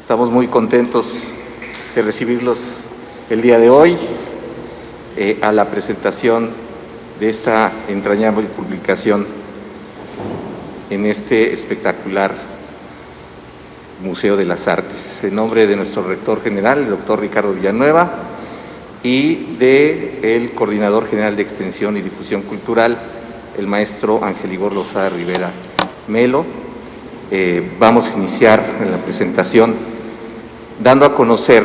Estamos muy contentos de recibirlos el día de hoy a la presentación de esta entrañable publicación en este espectacular Museo de las Artes. En nombre de nuestro rector general, el doctor Ricardo Villanueva, y del coordinador general de Extensión y Difusión Cultural, el maestro Ángel Igor Lozada Rivera Melo, vamos a iniciar la presentación dando a conocer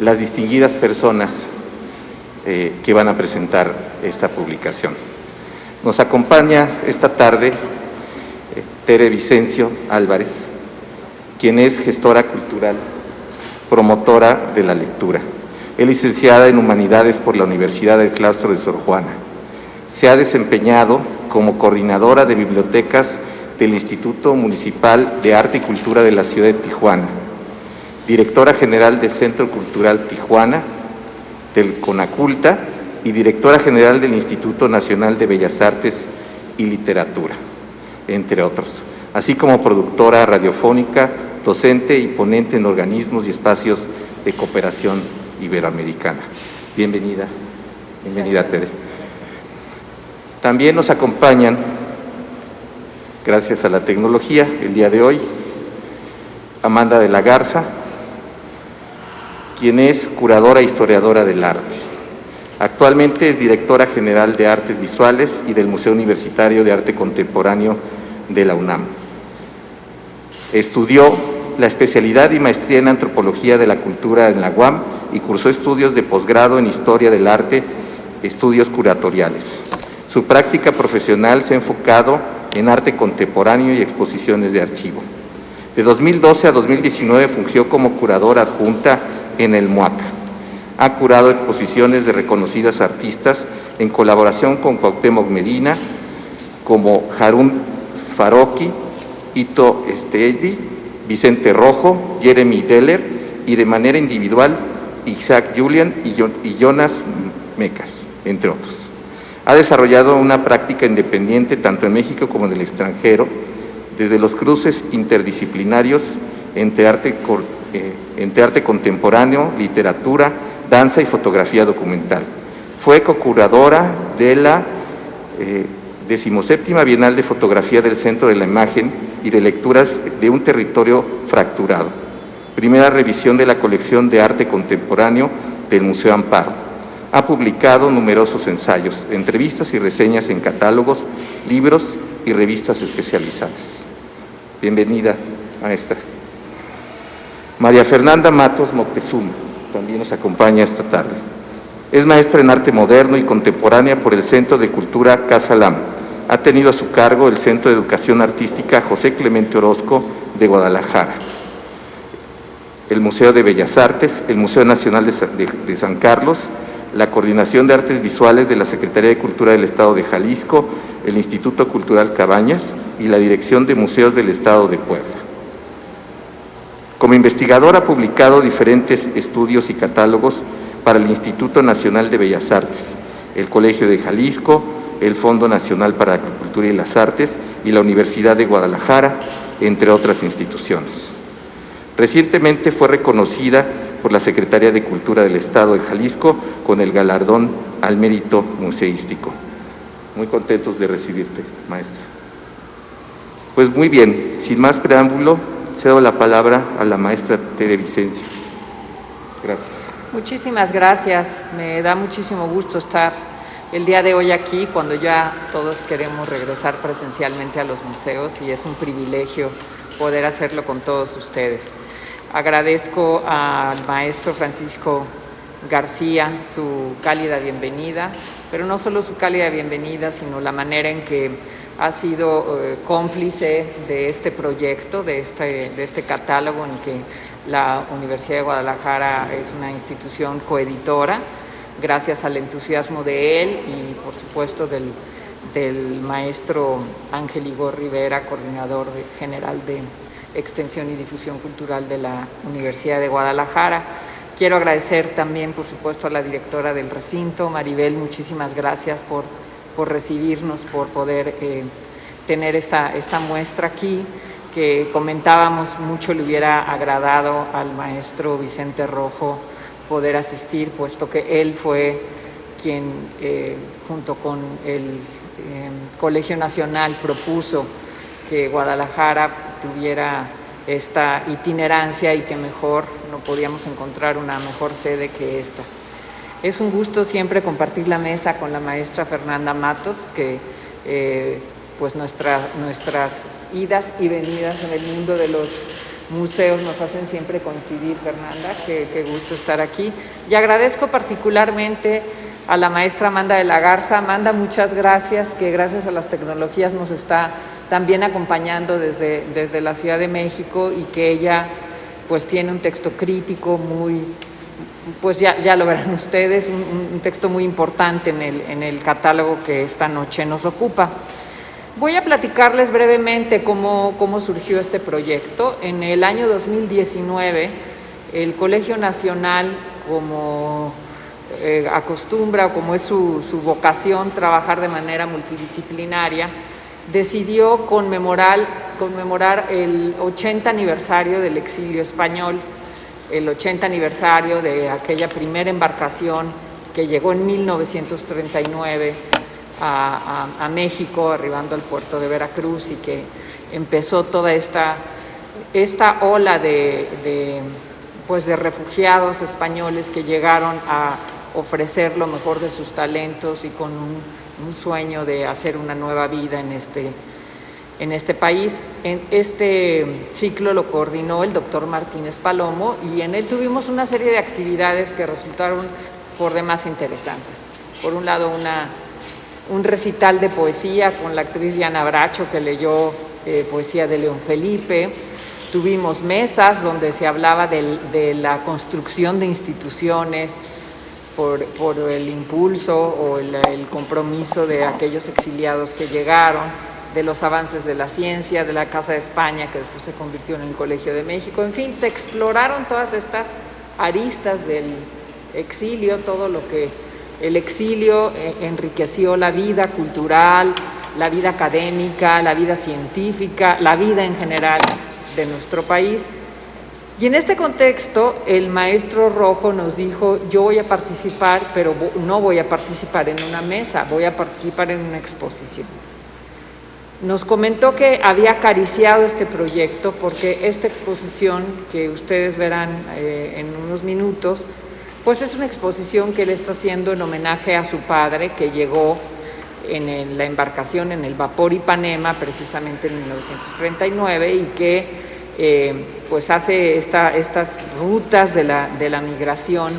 las distinguidas personas que van a presentar esta publicación. Nos acompaña esta tarde Tere Vicencio Álvarez, quien es gestora cultural, promotora de la lectura. Es licenciada en Humanidades por la Universidad del Claustro de Sor Juana. Se ha desempeñado como coordinadora de bibliotecas del Instituto Municipal de Arte y Cultura de la ciudad de Tijuana, directora general del Centro Cultural Tijuana, del CONACULTA y directora general del Instituto Nacional de Bellas Artes y Literatura, entre otros, así como productora radiofónica, docente y ponente en organismos y espacios de cooperación iberoamericana. Bienvenida, Tere. También nos acompañan, gracias a la tecnología, el día de hoy, Amanda de la Garza, quien es curadora e historiadora del arte. Actualmente es directora general de Artes Visuales y del Museo Universitario de Arte Contemporáneo de la UNAM. Estudió la especialidad y maestría en Antropología de la Cultura en la UAM y cursó estudios de posgrado en Historia del Arte, estudios curatoriales. Su práctica profesional se ha enfocado en arte contemporáneo y exposiciones de archivo. De 2012 a 2019 fungió como curadora adjunta en el MUAC. Ha curado exposiciones de reconocidas artistas en colaboración con Cuauhtémoc Medina, como Harun Farocki, Ito Estevi, Vicente Rojo, Jeremy Deller, y de manera individual Isaac Julian y Jonas Mecas, entre otros. Ha desarrollado una práctica independiente tanto en México como en el extranjero, desde los cruces interdisciplinarios entre arte contemporáneo, literatura, danza y fotografía documental. Fue co-curadora de la 17ª Bienal de Fotografía del Centro de la Imagen y de Lecturas de un Territorio Fracturado, primera revisión de la colección de arte contemporáneo del Museo Amparo. Ha publicado numerosos ensayos, entrevistas y reseñas en catálogos, libros y revistas especializadas. Bienvenida, maestra. María Fernanda Matos Moctezuma también nos acompaña esta tarde. Es maestra en arte moderno y contemporánea por el Centro de Cultura Casa Lam. Ha tenido a su cargo el Centro de Educación Artística José Clemente Orozco de Guadalajara, el Museo de Bellas Artes, el Museo Nacional de San Carlos, la Coordinación de Artes Visuales de la Secretaría de Cultura del Estado de Jalisco, el Instituto Cultural Cabañas y la Dirección de Museos del Estado de Puebla. Como investigador ha publicado diferentes estudios y catálogos para el Instituto Nacional de Bellas Artes, el Colegio de Jalisco, el Fondo Nacional para la Cultura y las Artes y la Universidad de Guadalajara, entre otras instituciones. Recientemente fue reconocida por la Secretaría de Cultura del Estado de Jalisco con el galardón al mérito museístico. Muy contentos de recibirte, maestra. Pues muy bien, sin más preámbulo, cedo la palabra a la maestra Tere Vicencio. Gracias. Muchísimas gracias. Me da muchísimo gusto estar el día de hoy aquí, cuando ya todos queremos regresar presencialmente a los museos, y es un privilegio poder hacerlo con todos ustedes. Agradezco al maestro Francisco García su cálida bienvenida, pero no solo su cálida bienvenida, sino la manera en que ha sido cómplice de este proyecto, de este catálogo, en que la Universidad de Guadalajara es una institución coeditora, gracias al entusiasmo de él y por supuesto del maestro Ángel Igor Rivera, coordinador general de Extensión y Difusión Cultural de la Universidad de Guadalajara. Quiero agradecer también, por supuesto, a la directora del recinto, Maribel, muchísimas gracias por recibirnos, por poder tener esta muestra aquí. que comentábamos mucho le hubiera agradado al maestro Vicente Rojo poder asistir, puesto que él fue quien, junto con el Colegio Nacional, propuso que Guadalajara tuviera esta itinerancia y que mejor no podíamos encontrar una mejor sede que esta. Es un gusto siempre compartir la mesa con la maestra Fernanda Matos, que pues nuestras idas y venidas en el mundo de los museos nos hacen siempre coincidir, Fernanda, qué gusto estar aquí. Y agradezco particularmente a la maestra Amanda de la Garza. Amanda, muchas gracias, que gracias a las tecnologías nos está también acompañando desde la Ciudad de México, y que ella pues tiene un texto crítico muy, pues ya lo verán ustedes, un texto muy importante en el catálogo que esta noche nos ocupa. Voy a platicarles brevemente cómo surgió este proyecto. En el año 2019, el Colegio Nacional, como acostumbra o como es su vocación trabajar de manera multidisciplinaria, decidió conmemorar el 80 aniversario del exilio español, el 80 aniversario de aquella primera embarcación que llegó en 1939 a México, arribando al puerto de Veracruz, y que empezó toda esta ola de refugiados españoles que llegaron a ofrecer lo mejor de sus talentos y con un sueño de hacer una nueva vida en este país. En este ciclo lo coordinó el doctor Martínez Palomo, y en él tuvimos una serie de actividades que resultaron por demás interesantes. Por un lado, un recital de poesía con la actriz Diana Bracho, que leyó poesía de León Felipe. Tuvimos mesas donde se hablaba de la construcción de instituciones por el impulso o el compromiso de aquellos exiliados que llegaron, de los avances de la ciencia, de la Casa de España, que después se convirtió en el Colegio de México. En fin, se exploraron todas estas aristas del exilio, todo lo que el exilio enriqueció la vida cultural, la vida académica, la vida científica, la vida en general de nuestro país. Y en este contexto, el maestro Rojo nos dijo: yo voy a participar, pero no voy a participar en una mesa, voy a participar en una exposición. Nos comentó que había acariciado este proyecto porque esta exposición, que ustedes verán en unos minutos, pues es una exposición que él está haciendo en homenaje a su padre, que llegó en la embarcación, en el vapor Ipanema, precisamente en 1939, y que pues hace estas rutas de la migración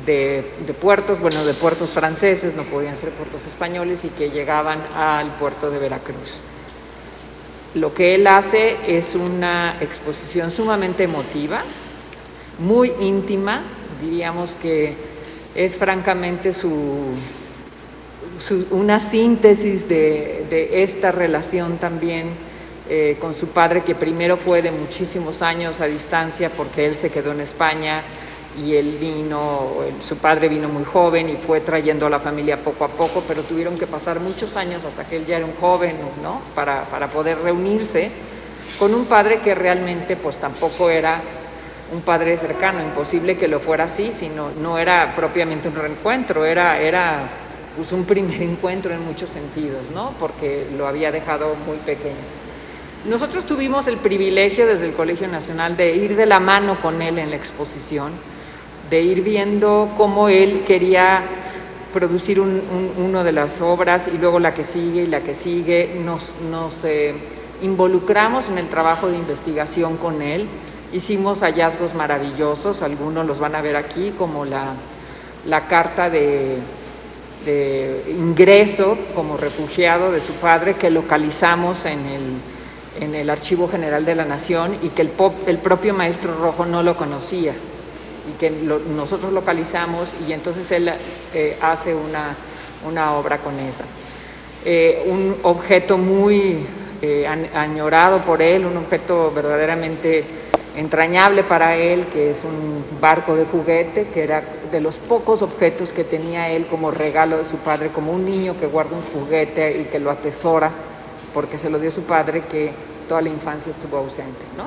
de puertos, de puertos franceses, no podían ser puertos españoles, y que llegaban al puerto de Veracruz. Lo que él hace es una exposición sumamente emotiva, muy íntima, diríamos que es francamente una síntesis de esta relación también con su padre, que primero fue de muchísimos años a distancia porque él se quedó en España y su padre vino muy joven y fue trayendo a la familia poco a poco, pero tuvieron que pasar muchos años hasta que él ya era un joven, ¿no? para poder reunirse con un padre que realmente pues tampoco era un padre cercano, imposible que lo fuera así, sino no era propiamente un reencuentro, era pues un primer encuentro en muchos sentidos, ¿no? Porque lo había dejado muy pequeño. Nosotros tuvimos el privilegio desde el Colegio Nacional de ir de la mano con él en la exposición, de ir viendo cómo él quería producir una de las obras y luego la que sigue y la que sigue. Nos involucramos en el trabajo de investigación con él. Hicimos hallazgos maravillosos, algunos los van a ver aquí, como la carta de ingreso como refugiado de su padre, que localizamos en el Archivo General de la Nación, y que el propio maestro Rojo no lo conocía, y que nosotros localizamos, y entonces él hace una obra con esa. Un objeto muy añorado por él, un objeto verdaderamente entrañable para él, que es un barco de juguete, que era de los pocos objetos que tenía él como regalo de su padre, como un niño que guarda un juguete y que lo atesora porque se lo dio su padre, que toda la infancia estuvo ausente, ¿no?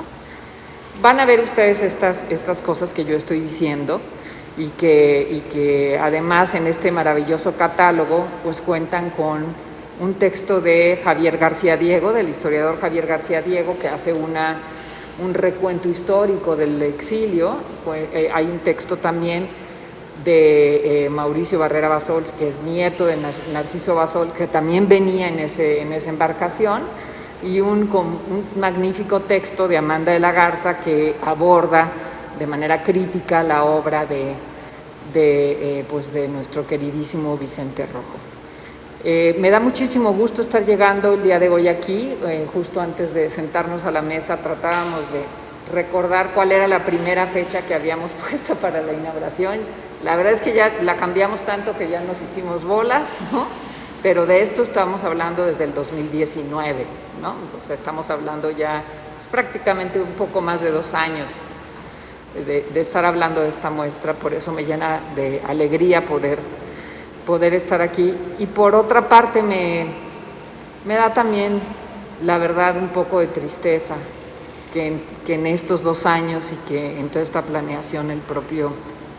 Van a ver ustedes estas cosas que yo estoy diciendo y que además en este maravilloso catálogo pues cuentan con un texto de Javier García Diego, del historiador Javier García Diego, que hace un recuento histórico del exilio. Hay un texto también de Mauricio Barrera Basols, que es nieto de Narciso Basol, que también venía en esa embarcación, y un magnífico texto de Amanda de la Garza que aborda de manera crítica la obra pues de nuestro queridísimo Vicente Rojo. Me da muchísimo gusto estar llegando el día de hoy aquí. Justo antes de sentarnos a la mesa tratábamos de recordar cuál era la primera fecha que habíamos puesto para la inauguración. La verdad es que ya la cambiamos tanto que ya nos hicimos bolas, ¿no? Pero de esto estamos hablando desde el 2019, ¿no? O sea, estamos hablando ya pues, prácticamente un poco más de 2 años de estar hablando de esta muestra. Por eso me llena de alegría poder estar aquí. Y por otra parte me da también, la verdad, un poco de tristeza que en estos 2 años y que en toda esta planeación el propio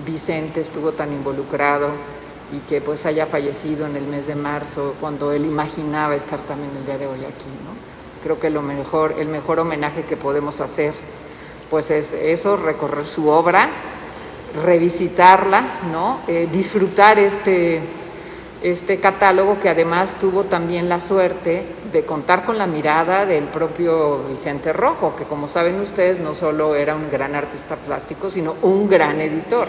Vicente estuvo tan involucrado y que pues haya fallecido en el mes de marzo, cuando él imaginaba estar también el día de hoy aquí, ¿no? Creo que el mejor homenaje que podemos hacer pues es eso, recorrer su obra, revisitarla, ¿no? Disfrutar este catálogo, que además tuvo también la suerte de contar con la mirada del propio Vicente Rojo, que como saben ustedes no solo era un gran artista plástico, sino un gran editor.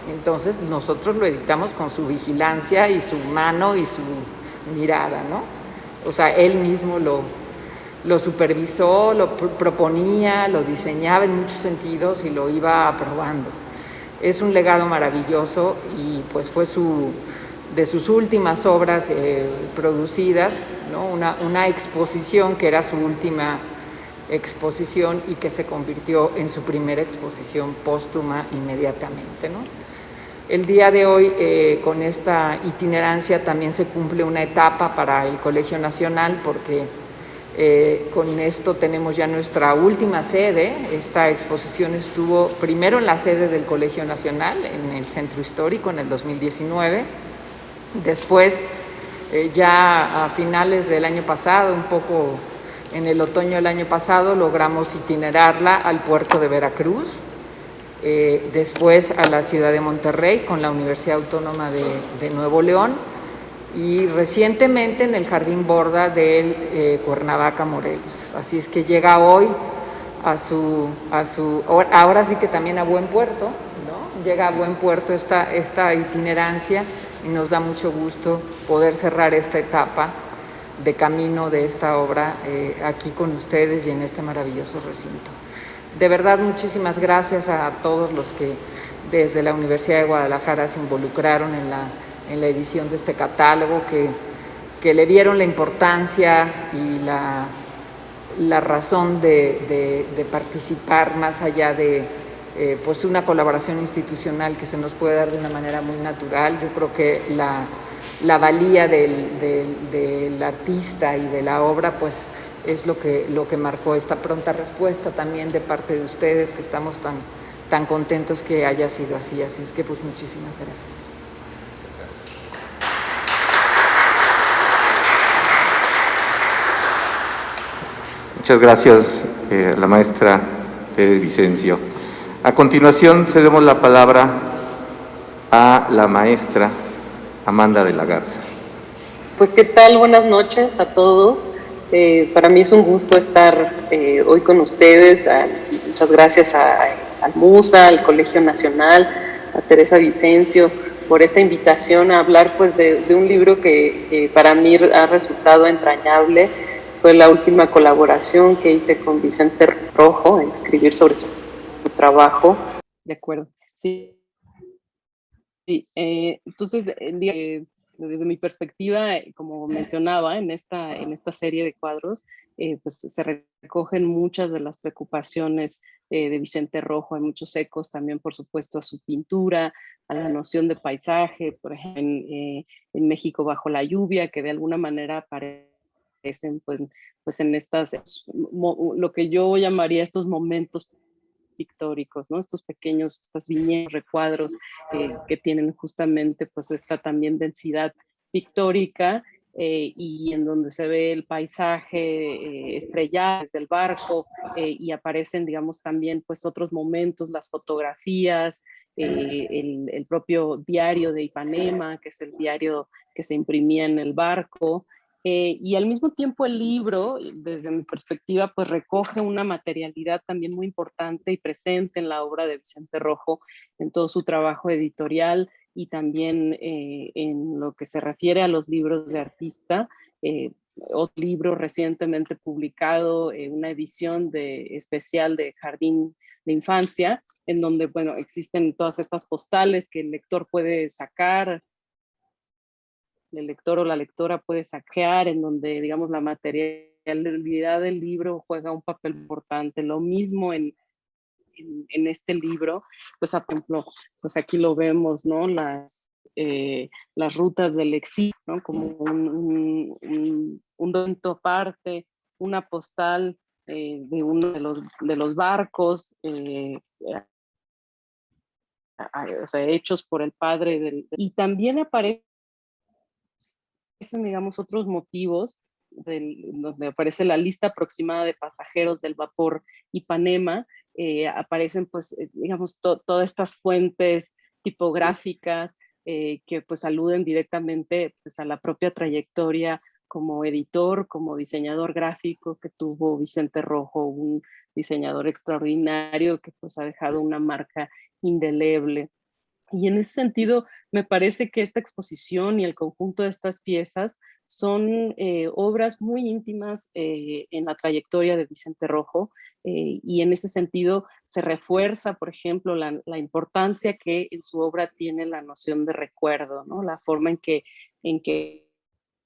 Entonces nosotros lo editamos con su vigilancia y su mano y su mirada, ¿no? O sea, él mismo lo supervisó, lo proponía, lo diseñaba en muchos sentidos y lo iba aprobando. Es un legado maravilloso y pues fue de sus últimas obras producidas, ¿no? Una exposición que era su última exposición y que se convirtió en su primera exposición póstuma inmediatamente, ¿no? El día de hoy, con esta itinerancia, también se cumple una etapa para el Colegio Nacional, porque con esto tenemos ya nuestra última sede. Esta exposición estuvo primero en la sede del Colegio Nacional, en el Centro Histórico, en el 2019. Después, ya a finales del año pasado, un poco en el otoño del año pasado, logramos itinerarla al puerto de Veracruz, después a la ciudad de Monterrey con la Universidad Autónoma de Nuevo León, y recientemente en el Jardín Borda del Cuernavaca, Morelos. Así es que llega hoy ahora sí que también a buen puerto, ¿no? Llega a buen puerto esta itinerancia, y nos da mucho gusto poder cerrar esta etapa de camino de esta obra aquí con ustedes y en este maravilloso recinto. De verdad, muchísimas gracias a todos los que desde la Universidad de Guadalajara se involucraron en la edición de este catálogo, que le dieron la importancia y la razón de participar, más allá de pues una colaboración institucional que se nos puede dar de una manera muy natural. Yo creo que la valía del artista y de la obra pues es lo que marcó esta pronta respuesta también de parte de ustedes, que estamos tan contentos que haya sido así. Así es que pues muchísimas gracias. Muchas gracias, la maestra Vicencio. A continuación, cedemos la palabra a la maestra Amanda de la Garza. Pues, ¿qué tal? Buenas noches a todos. Para mí es un gusto estar hoy con ustedes. Muchas gracias al MUSA, al Colegio Nacional, a Teresa Vicencio, por esta invitación a hablar pues de un libro que para mí ha resultado entrañable. Fue la última colaboración que hice con Vicente Rojo en escribir sobre su trabajo. De acuerdo. Sí. Entonces, desde mi perspectiva, como mencionaba en esta serie de cuadros, pues se recogen muchas de las preocupaciones de Vicente Rojo. Hay muchos ecos también, por supuesto, a su pintura, a la noción de paisaje, por ejemplo, en México bajo la lluvia, que de alguna manera aparece aparecen pues en estas, lo que yo llamaría estos momentos pictóricos, ¿no? Estos pequeños, estas viñetas, recuadros que tienen justamente pues esta también densidad pictórica y en donde se ve el paisaje estrellado desde el barco y aparecen, digamos, también pues otros momentos, las fotografías, el propio diario de Ipanema, que es el diario que se imprimía en el barco, y al mismo tiempo el libro, desde mi perspectiva, pues recoge una materialidad también muy importante y presente en la obra de Vicente Rojo, en todo su trabajo editorial y también en lo que se refiere a los libros de artista. Otro libro recientemente publicado, una edición especial de Jardín de Infancia, en donde, bueno, existen todas estas postales que el lector puede sacar, el lector o la lectora puede saquear, en donde, digamos, la materialidad del libro juega un papel importante. Lo mismo en este libro, pues, por ejemplo, pues aquí lo vemos, ¿no? Las rutas del exilio, ¿no? Como un documento aparte, una postal de uno de los barcos, o sea, hechos por el padre y también aparece, digamos, otros motivos, donde aparece la lista aproximada de pasajeros del vapor Ipanema, aparecen, pues, digamos, todas estas fuentes tipográficas que, pues, aluden directamente, pues, a la propia trayectoria como editor, como diseñador gráfico que tuvo Vicente Rojo, un diseñador extraordinario que, pues, ha dejado una marca indeleble. Y en ese sentido, me parece que esta exposición y el conjunto de estas piezas son obras muy íntimas en la trayectoria de Vicente Rojo, y en ese sentido se refuerza, por ejemplo, la importancia que en su obra tiene la noción de recuerdo, ¿no? La forma en que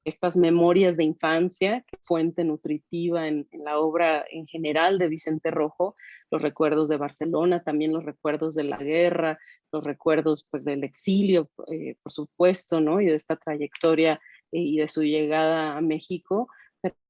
estas memorias de infancia, que fuente nutritiva en la obra en general de Vicente Rojo, los recuerdos de Barcelona, también los recuerdos de la guerra, los recuerdos, pues, del exilio, por supuesto, ¿no? Y de esta trayectoria y de su llegada a México,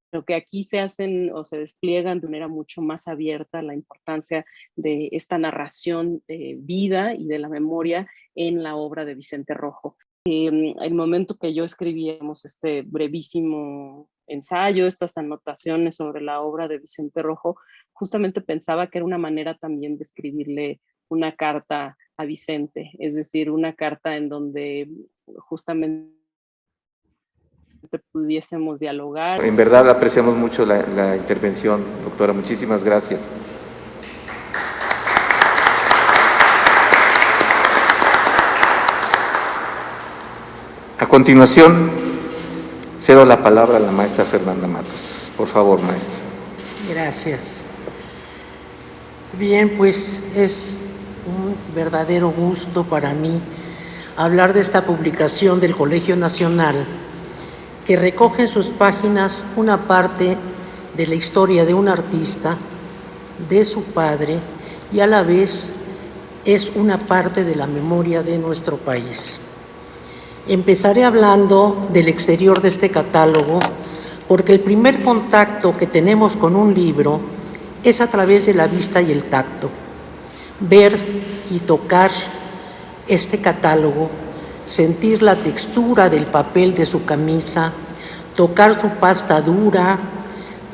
pero que aquí se hacen o se despliegan de manera mucho más abierta la importancia de esta narración de vida y de la memoria en la obra de Vicente Rojo. El momento que yo escribíamos este brevísimo ensayo, estas anotaciones sobre la obra de Vicente Rojo, justamente pensaba que era una manera también de escribirle una carta a Vicente, es decir, una carta en donde justamente pudiésemos dialogar. En verdad apreciamos mucho la intervención, doctora. Muchísimas gracias. A continuación, cedo la palabra a la maestra Fernanda Matos. Por favor, maestra. Gracias. Bien, pues es un verdadero gusto para mí hablar de esta publicación del Colegio Nacional, que recoge en sus páginas una parte de la historia de un artista, de su padre, y a la vez es una parte de la memoria de nuestro país. Empezaré hablando del exterior de este catálogo, porque el primer contacto que tenemos con un libro es a través de la vista y el tacto. Ver y tocar este catálogo, sentir la textura del papel de su camisa, tocar su pasta dura,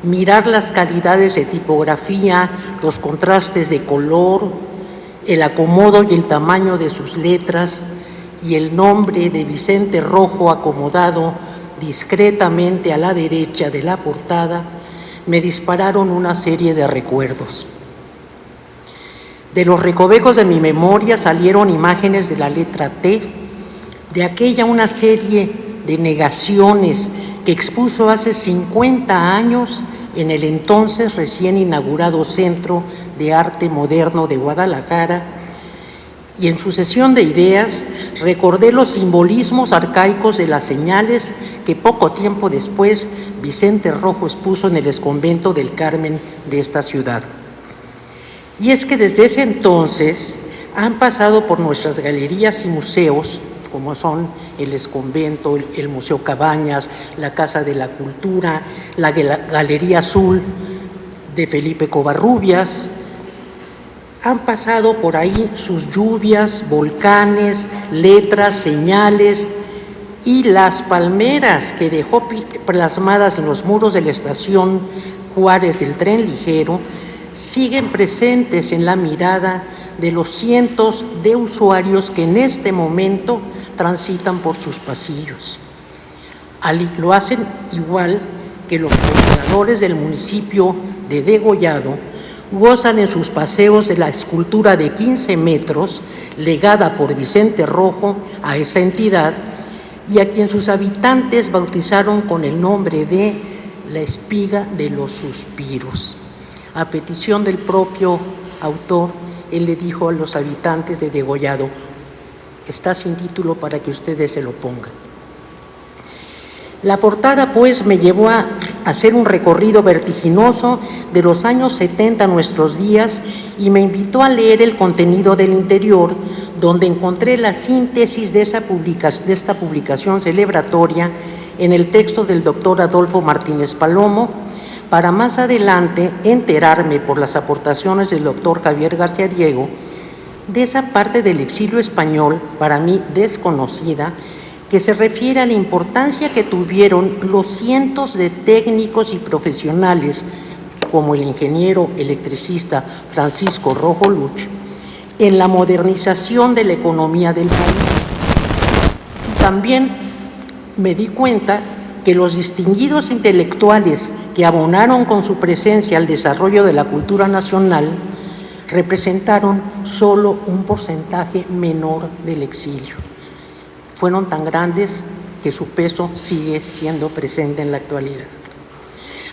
mirar las calidades de tipografía, los contrastes de color, el acomodo y el tamaño de sus letras y el nombre de Vicente Rojo acomodado discretamente a la derecha de la portada, me dispararon una serie de recuerdos. De los recovecos de mi memoria salieron imágenes de la letra T, de aquella una serie de negaciones que expuso hace 50 años en el entonces recién inaugurado Centro de Arte Moderno de Guadalajara, y en sucesión de ideas recordé los simbolismos arcaicos de las señales que poco tiempo después Vicente Rojo expuso en el exconvento del Carmen de esta ciudad. Y es que desde ese entonces han pasado por nuestras galerías y museos como son el Exconvento, el Museo Cabañas, la Casa de la Cultura, la Galería Azul de Felipe Covarrubias. Han pasado por ahí sus lluvias, volcanes, letras, señales y las palmeras que dejó plasmadas en los muros de la estación Juárez del tren ligero siguen presentes en la mirada de los cientos de usuarios que en este momento transitan por sus pasillos. Lo hacen igual que los pobladores del municipio de Degollado gozan en sus paseos de la escultura de 15 metros legada por Vicente Rojo a esa entidad y a quien sus habitantes bautizaron con el nombre de la Espiga de los Suspiros. A petición del propio autor, él le dijo a los habitantes de Degollado: está sin título para que ustedes se lo pongan. La portada, pues, me llevó a hacer un recorrido vertiginoso de los años 70 a nuestros días y me invitó a leer el contenido del interior, donde encontré la síntesis de esta publicación celebratoria en el texto del doctor Adolfo Martínez Palomo, para más adelante enterarme por las aportaciones del doctor Javier García Diego de esa parte del exilio español, para mí desconocida, que se refiere a la importancia que tuvieron los cientos de técnicos y profesionales, como el ingeniero electricista Francisco Rojo Luch, en la modernización de la economía del país. También me di cuenta que los distinguidos intelectuales que abonaron con su presencia al desarrollo de la cultura nacional representaron solo un porcentaje menor del exilio. Fueron tan grandes que su peso sigue siendo presente en la actualidad.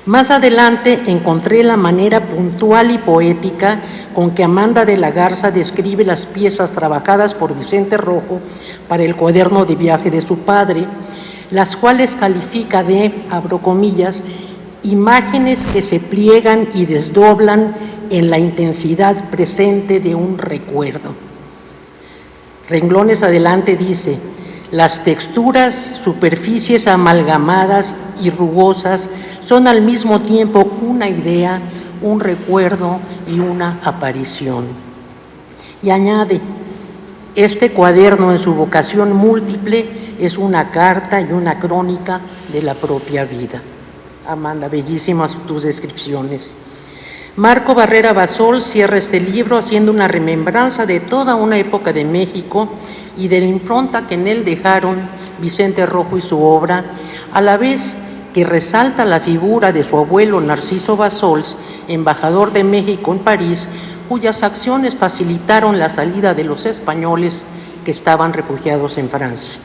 Más adelante encontré la manera puntual y poética con que Amanda de la Garza describe las piezas trabajadas por Vicente Rojo para el cuaderno de viaje de su padre, las cuales califica de, abro comillas, imágenes que se pliegan y desdoblan en la intensidad presente de un recuerdo. Renglones adelante dice: las texturas, superficies amalgamadas y rugosas son al mismo tiempo una idea, un recuerdo y una aparición. Y añade: este cuaderno en su vocación múltiple es una carta y una crónica de la propia vida. Amanda, bellísimas tus descripciones. Marco Barrera Basol cierra este libro haciendo una remembranza de toda una época de México y de la impronta que en él dejaron Vicente Rojo y su obra, a la vez que resalta la figura de su abuelo Narciso Bassols, embajador de México en París, cuyas acciones facilitaron la salida de los españoles que estaban refugiados en Francia.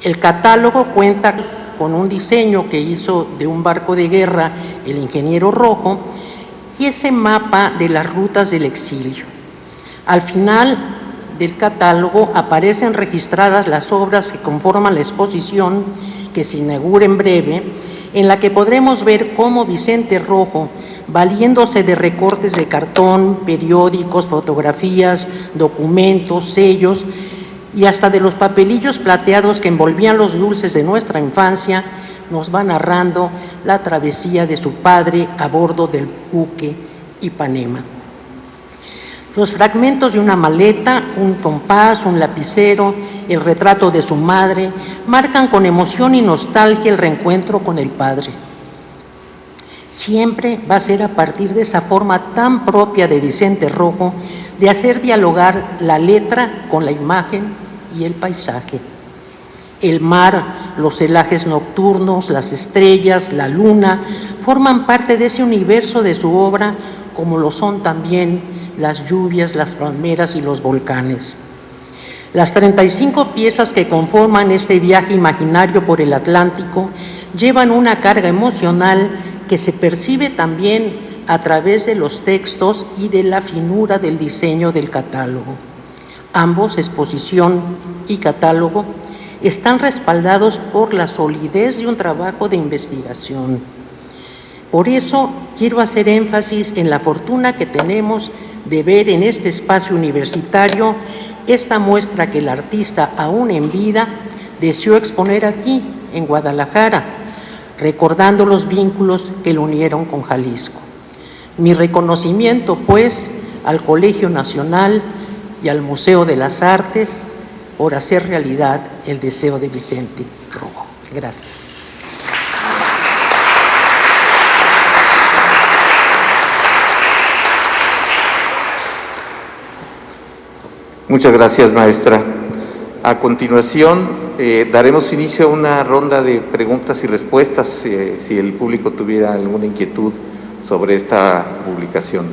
El catálogo cuenta con un diseño que hizo de un barco de guerra el ingeniero Rojo y ese mapa de las rutas del exilio. Al final del catálogo aparecen registradas las obras que conforman la exposición que se inaugura en breve, en la que podremos ver cómo Vicente Rojo, valiéndose de recortes de cartón, periódicos, fotografías, documentos, sellos y hasta de los papelillos plateados que envolvían los dulces de nuestra infancia, nos va narrando la travesía de su padre a bordo del buque Ipanema. Los fragmentos de una maleta, un compás, un lapicero, el retrato de su madre, marcan con emoción y nostalgia el reencuentro con el padre. Siempre va a ser a partir de esa forma tan propia de Vicente Rojo de hacer dialogar la letra con la imagen y el paisaje. El mar, los celajes nocturnos, las estrellas, la luna, forman parte de ese universo de su obra, como lo son también las lluvias, las palmeras y los volcanes. Las 35 piezas que conforman este viaje imaginario por el Atlántico llevan una carga emocional que se percibe también a través de los textos y de la finura del diseño del catálogo. Ambos, exposición y catálogo, están respaldados por la solidez de un trabajo de investigación. Por eso quiero hacer énfasis en la fortuna que tenemos de ver en este espacio universitario esta muestra que el artista, aún en vida, deseó exponer aquí, en Guadalajara, recordando los vínculos que lo unieron con Jalisco. Mi reconocimiento, pues, al Colegio Nacional y al Museo de las Artes por hacer realidad el deseo de Vicente Rojo. Gracias. Muchas gracias, maestra. A continuación, daremos inicio a una ronda de preguntas y respuestas, si el público tuviera alguna inquietud sobre esta publicación.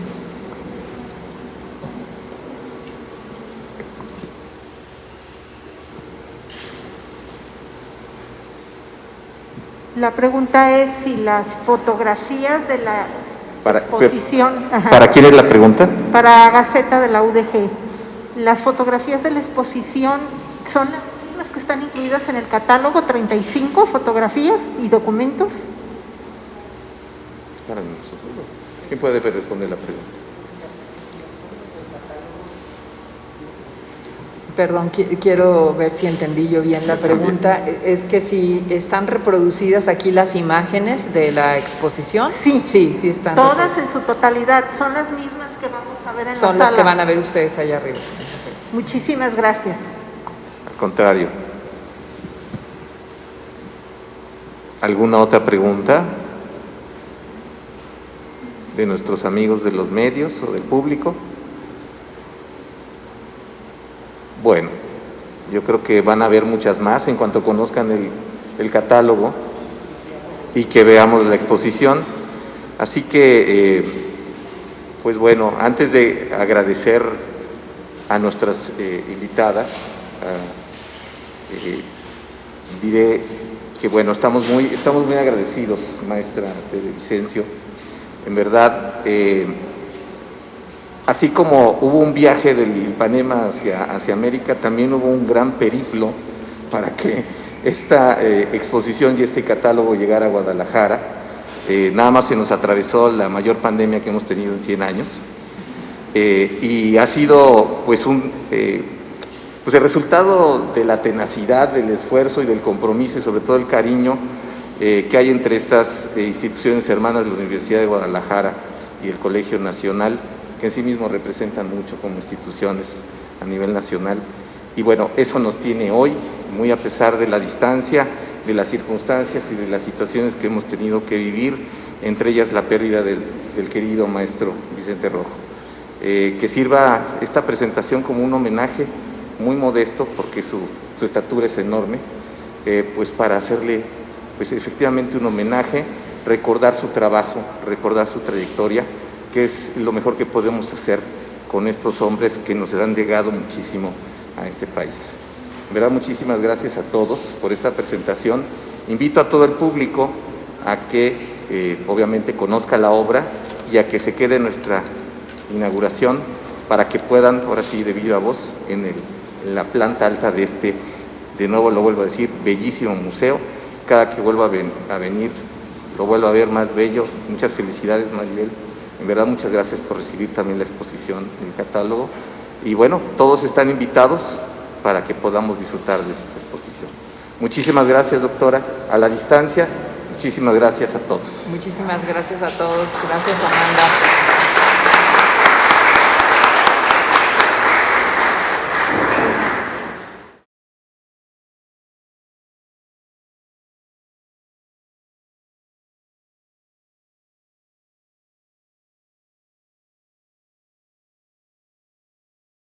La pregunta es si las fotografías de la exposición... ¿Para quién es la pregunta? Para Gaceta de la UDG. Las fotografías de la exposición son las mismas que están incluidas en el catálogo, 35 fotografías y documentos. ¿Quién puede responder la pregunta? Perdón, quiero ver si entendí yo bien la pregunta. ¿Es que si están reproducidas aquí las imágenes de la exposición? Sí. Sí están. Todas en su totalidad, son las mismas que vamos a ver en la sala. Son las que van a ver ustedes allá arriba. Muchísimas gracias. Al contrario. ¿Alguna otra pregunta de nuestros amigos de los medios o del público? Bueno, yo creo que van a haber muchas más en cuanto conozcan el catálogo y que veamos la exposición. Así que, pues bueno, antes de agradecer a nuestras invitadas, diré que bueno, estamos muy agradecidos, maestra de Vicencio. En verdad, así como hubo un viaje del Ipanema hacia América, también hubo un gran periplo para que esta exposición y este catálogo llegara a Guadalajara. Nada más se nos atravesó la mayor pandemia que hemos tenido en 100 años. Y ha sido pues el resultado de la tenacidad, del esfuerzo y del compromiso y sobre todo el cariño que hay entre estas instituciones hermanas de la Universidad de Guadalajara y el Colegio Nacional, que en sí mismos representan mucho como instituciones a nivel nacional. Y bueno, eso nos tiene hoy, muy a pesar de la distancia, de las circunstancias y de las situaciones que hemos tenido que vivir, entre ellas la pérdida del querido maestro Vicente Rojo. Que sirva esta presentación como un homenaje muy modesto, porque su estatura es enorme, pues para hacerle pues efectivamente un homenaje, recordar su trabajo, recordar su trayectoria, que es lo mejor que podemos hacer con estos hombres que nos han legado muchísimo a este país. En verdad, muchísimas gracias a todos por esta presentación. Invito a todo el público a que obviamente conozca la obra y a que se quede en nuestra inauguración para que puedan, ahora sí, de viva voz, en la planta alta de este, de nuevo lo vuelvo a decir, bellísimo museo. Cada que vuelva a venir, lo vuelvo a ver más bello. Muchas felicidades, Maribel. En verdad, muchas gracias por recibir también la exposición, el catálogo. Y bueno, todos están invitados para que podamos disfrutar de esta exposición. Muchísimas gracias, doctora. A la distancia, muchísimas gracias a todos. Muchísimas gracias a todos. Gracias, Amanda.